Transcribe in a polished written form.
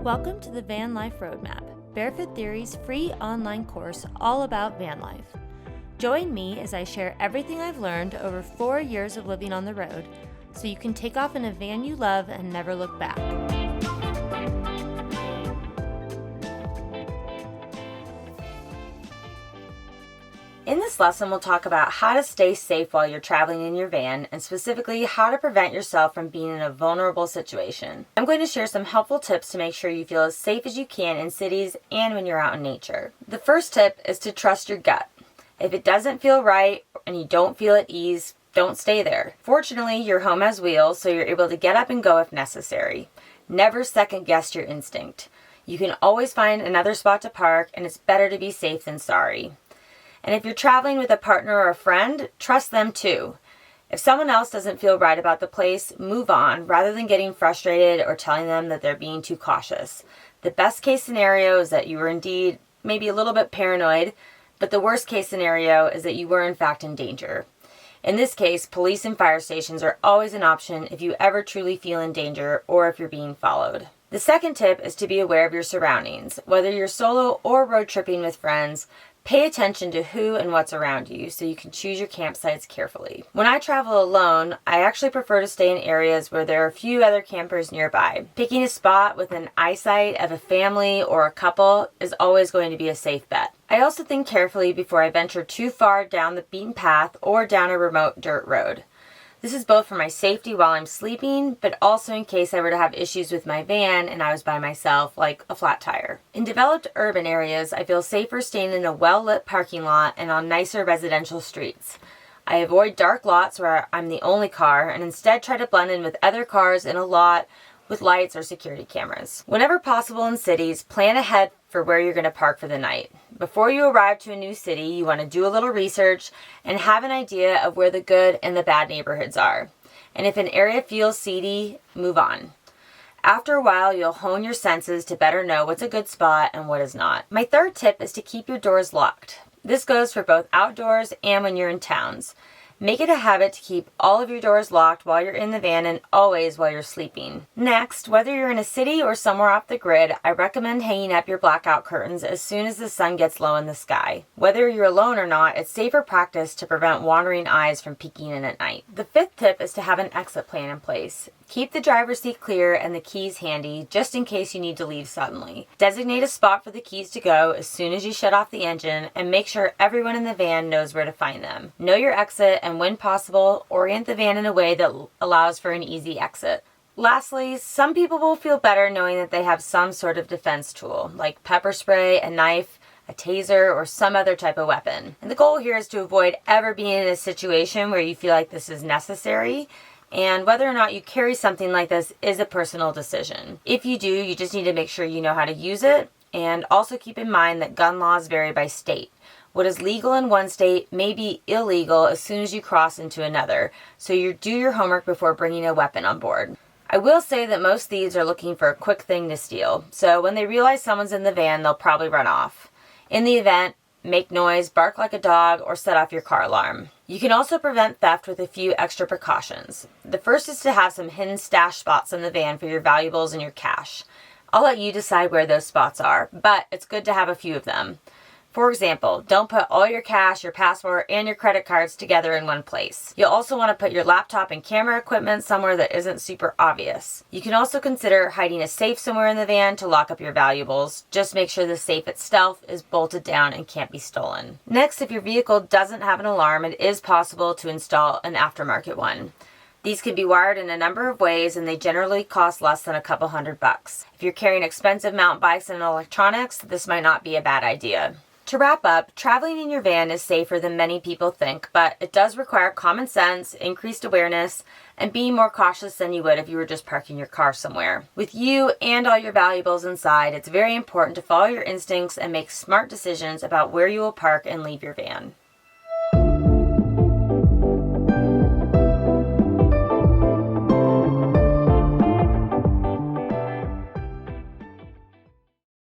Welcome to the Van Life Roadmap, Barefoot Theory's free online course all about van life. Join me as I share everything I've learned over 4 years of living on the road, so you can take off in a van you love and never look back. In this lesson, we'll talk about how to stay safe while you're traveling in your van, and specifically how to prevent yourself from being in a vulnerable situation. I'm going to share some helpful tips to make sure you feel as safe as you can in cities and when you're out in nature. The first tip is to trust your gut. If it doesn't feel right and you don't feel at ease, don't stay there. Fortunately, your home has wheels, so you're able to get up and go if necessary. Never second guess your instinct. You can always find another spot to park, and it's better to be safe than sorry. And if you're traveling with a partner or a friend, trust them too. If someone else doesn't feel right about the place, move on rather than getting frustrated or telling them that they're being too cautious. The best case scenario is that you were indeed maybe a little bit paranoid, but the worst case scenario is that you were in fact in danger. In this case, police and fire stations are always an option if you ever truly feel in danger or if you're being followed. The second tip is to be aware of your surroundings. Whether you're solo or road tripping with friends, pay attention to who and what's around you so you can choose your campsites carefully. When I travel alone, I actually prefer to stay in areas where there are a few other campers nearby. Picking a spot within eyesight of a family or a couple is always going to be a safe bet. I also think carefully before I venture too far down the beaten path or down a remote dirt road. This is both for my safety while I'm sleeping, but also in case I were to have issues with my van and I was by myself, like a flat tire. In developed urban areas, I feel safer staying in a well-lit parking lot and on nicer residential streets. I avoid dark lots where I'm the only car and instead try to blend in with other cars in a lot with lights or security cameras. Whenever possible in cities, plan ahead for where you're going to park for the night. Before you arrive to a new city, you want to do a little research and have an idea of where the good and the bad neighborhoods are. And if an area feels seedy, move on. After a while, you'll hone your senses to better know what's a good spot and what is not. My third tip is to keep your doors locked. This goes for both outdoors and when you're in towns. Make it a habit to keep all of your doors locked while you're in the van and always while you're sleeping. Next, whether you're in a city or somewhere off the grid, I recommend hanging up your blackout curtains as soon as the sun gets low in the sky. Whether you're alone or not, it's safer practice to prevent wandering eyes from peeking in at night. The fifth tip is to have an exit plan in place. Keep the driver's seat clear and the keys handy just in case you need to leave suddenly. Designate a spot for the keys to go as soon as you shut off the engine and make sure everyone in the van knows where to find them. Know your exit and when possible, orient the van in a way that allows for an easy exit. Lastly, some people will feel better knowing that they have some sort of defense tool, like pepper spray, a knife, a taser, or some other type of weapon. And the goal here is to avoid ever being in a situation where you feel like this is necessary. And whether or not you carry something like this is a personal decision. If you do, you just need to make sure you know how to use it, and also keep in mind that gun laws vary by state. What is legal in one state may be illegal as soon as you cross into another, so you do your homework before bringing a weapon on board. I will say that most thieves are looking for a quick thing to steal, so when they realize someone's in the van, they'll probably run off. In the event, make noise, bark like a dog, or set off your car alarm. You can also prevent theft with a few extra precautions. The first is to have some hidden stash spots in the van for your valuables and your cash. I'll let you decide where those spots are, but it's good to have a few of them. For example, don't put all your cash, your passport, and your credit cards together in one place. You'll also want to put your laptop and camera equipment somewhere that isn't super obvious. You can also consider hiding a safe somewhere in the van to lock up your valuables. Just make sure the safe itself is bolted down and can't be stolen. Next, if your vehicle doesn't have an alarm, it is possible to install an aftermarket one. These can be wired in a number of ways, and they generally cost less than a couple $100. If you're carrying expensive mountain bikes and electronics, this might not be a bad idea. To wrap up, traveling in your van is safer than many people think, but it does require common sense, increased awareness, and being more cautious than you would if you were just parking your car somewhere. With you and all your valuables inside, it's very important to follow your instincts and make smart decisions about where you will park and leave your van.